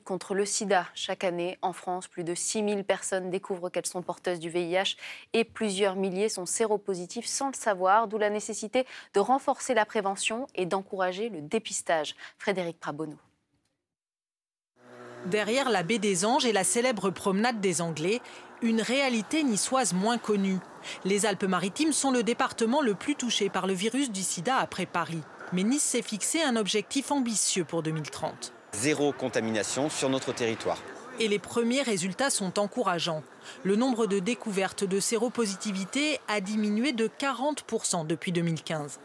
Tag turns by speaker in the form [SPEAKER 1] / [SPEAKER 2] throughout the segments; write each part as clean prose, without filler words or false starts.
[SPEAKER 1] contre le sida. Chaque année, en France, plus de 6000 personnes découvrent qu'elles sont porteuses du VIH et plusieurs milliers sont séropositifs sans le savoir, d'où la nécessité de renforcer la prévention et d'encourager le dépistage. Frédéric Prabonneau.
[SPEAKER 2] Derrière la baie des Anges et la célèbre promenade des Anglais, une réalité niçoise moins connue. Les Alpes-Maritimes sont le département le plus touché par le virus du sida après Paris. Mais Nice s'est fixé un objectif ambitieux pour 2030.
[SPEAKER 3] 0 contamination sur notre territoire.
[SPEAKER 2] Et les premiers résultats sont encourageants. Le nombre de découvertes de séropositivité a diminué de 40% depuis 2015.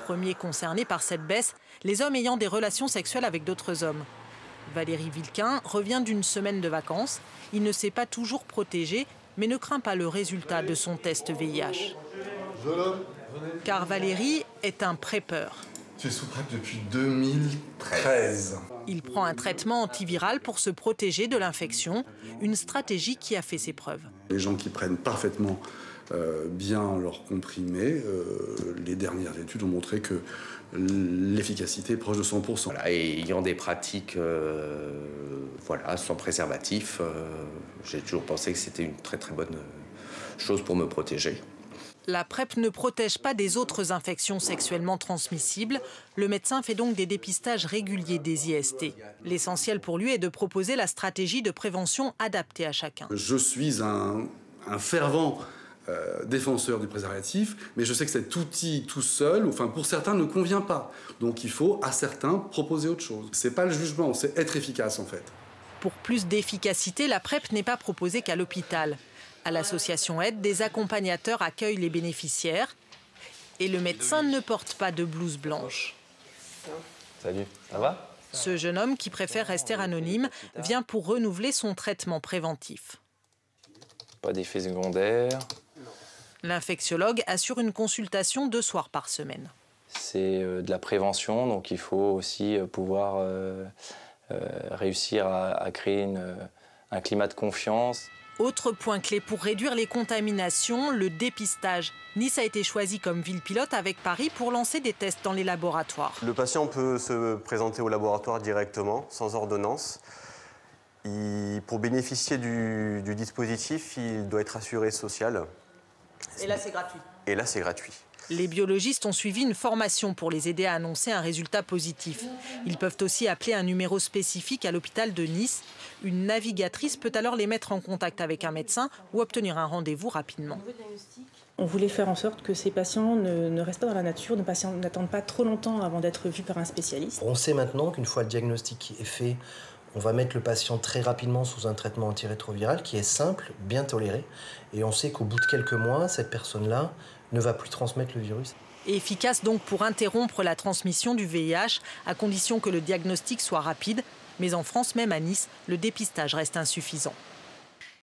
[SPEAKER 2] Premiers concernés par cette baisse, les hommes ayant des relations sexuelles avec d'autres hommes. Valérie Vilquin revient d'une semaine de vacances. Il ne s'est pas toujours protégé, mais ne craint pas le résultat de son test VIH. Car Valérie est un prépeur.
[SPEAKER 4] Je suis sous PrEP depuis 2013.
[SPEAKER 2] Il prend un traitement antiviral pour se protéger de l'infection, une stratégie qui a fait ses preuves.
[SPEAKER 4] Les gens qui prennent parfaitement bien leur comprimé, les dernières études ont montré que l'efficacité est proche de 100%.
[SPEAKER 5] Voilà, et ayant des pratiques sans préservatif, j'ai toujours pensé que c'était une très très bonne chose pour me protéger.
[SPEAKER 2] La PrEP ne protège pas des autres infections sexuellement transmissibles. Le médecin fait donc des dépistages réguliers des IST. L'essentiel pour lui est de proposer la stratégie de prévention adaptée à chacun.
[SPEAKER 4] Je suis un fervent défenseur du préservatif, mais je sais que cet outil tout seul, pour certains, ne convient pas. Donc il faut, à certains, proposer autre chose. C'est pas le jugement, c'est être efficace en fait.
[SPEAKER 2] Pour plus d'efficacité, la PrEP n'est pas proposée qu'à l'hôpital. À l'association Aide, des accompagnateurs accueillent les bénéficiaires et le médecin ne porte pas de blouse blanche.
[SPEAKER 6] Salut, ça va ?
[SPEAKER 2] Ce jeune homme, qui préfère rester anonyme, vient pour renouveler son traitement préventif.
[SPEAKER 6] Pas d'effet secondaire.
[SPEAKER 2] L'infectiologue assure une consultation 2 soirs par semaine.
[SPEAKER 6] C'est de la prévention, donc il faut aussi pouvoir réussir à créer un climat de confiance.
[SPEAKER 2] Autre point clé pour réduire les contaminations, le dépistage. Nice a été choisi comme ville pilote avec Paris pour lancer des tests dans les laboratoires.
[SPEAKER 7] Le patient peut se présenter au laboratoire directement, sans ordonnance. Pour bénéficier du dispositif, il doit être assuré social.
[SPEAKER 2] Et là, c'est gratuit.
[SPEAKER 7] Et là, c'est gratuit.
[SPEAKER 2] Les biologistes ont suivi une formation pour les aider à annoncer un résultat positif. Ils peuvent aussi appeler un numéro spécifique à l'hôpital de Nice. Une navigatrice peut alors les mettre en contact avec un médecin ou obtenir un rendez-vous rapidement.
[SPEAKER 8] On voulait faire en sorte que ces patients ne restent pas dans la nature, nos patients n'attendent pas trop longtemps avant d'être vus par un spécialiste.
[SPEAKER 9] On sait maintenant qu'une fois le diagnostic est fait, on va mettre le patient très rapidement sous un traitement antirétroviral qui est simple, bien toléré. Et on sait qu'au bout de quelques mois, cette personne-là ne va plus transmettre le virus.
[SPEAKER 2] Efficace donc pour interrompre la transmission du VIH, à condition que le diagnostic soit rapide. Mais en France, même à Nice, le dépistage reste insuffisant.